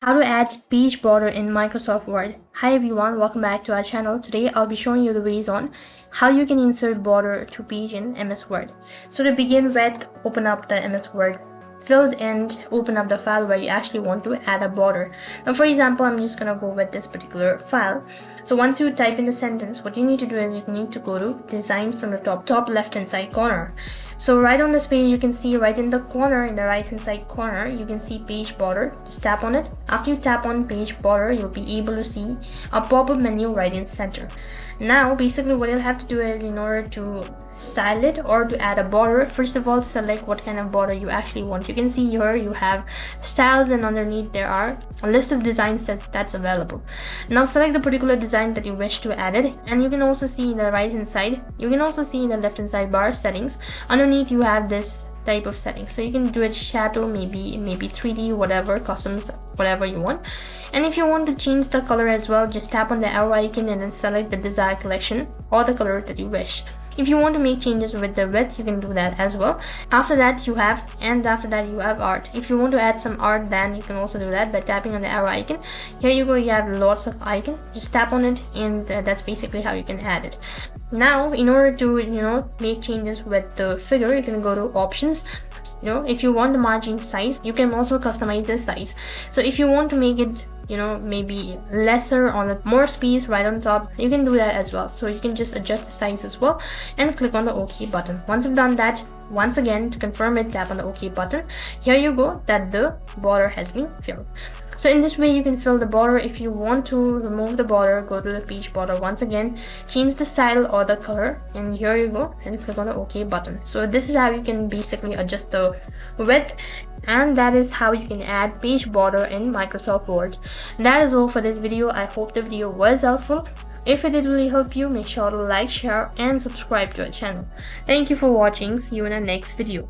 How to add page border in Microsoft Word. Hi everyone, welcome back to our channel. Today I'll be showing you the ways on how you can insert border to page in MS Word. So to begin with, open up the MS Word field and open up the file where you actually want to add a border. Now for example, I'm just gonna go with this particular file. So once you type in the sentence, what you need to do is you need to go to design from the top left hand side corner. So right on this page, you can see right in the corner, in the right hand side corner, you can see page border. Just tap on it. After you tap on page border, you'll be able to see a pop-up menu right in center. Now basically what you'll have to do is, in order to style it or to add a border, first of all select what kind of border you actually want. You can see here you have styles, and underneath there are a list of designs that's available. Now select the particular design that you wish to add it, and you can also see in the right hand side, you can also see in the left hand side bar settings, underneath you have this type of settings. So you can do it shadow, maybe 3D, whatever, customs, whatever you want. And if you want to change the color as well, just tap on the arrow icon and then select the desired collection or the color that you wish. If you want to make changes with the width, you can do that as well. After that you have art. If you want to add some art, then you can also do that by tapping on the arrow icon. Here you go, you have lots of icons. Just tap on it and that's basically how you can add it. Now in order to make changes with the figure, you can go to options. If you want the margin size, you can also customize the size. So if you want to make it maybe lesser or more space right on top, you can do that as well. So you can just adjust the size as well and click on the OK button. Once you've done that, once again to confirm it, tap on the OK button. Here you go, that the border has been filled. So in this way you can fill the border. If you want to remove the border, go to the page border. Once again, change the style or the color, and here you go, and click on the OK button. So this is how you can basically adjust the width, and that is how you can add page border in Microsoft Word. That is all for this video. I hope the video was helpful. If it did really help you, make sure to like, share and subscribe to our channel. Thank you for watching. See you in the next video.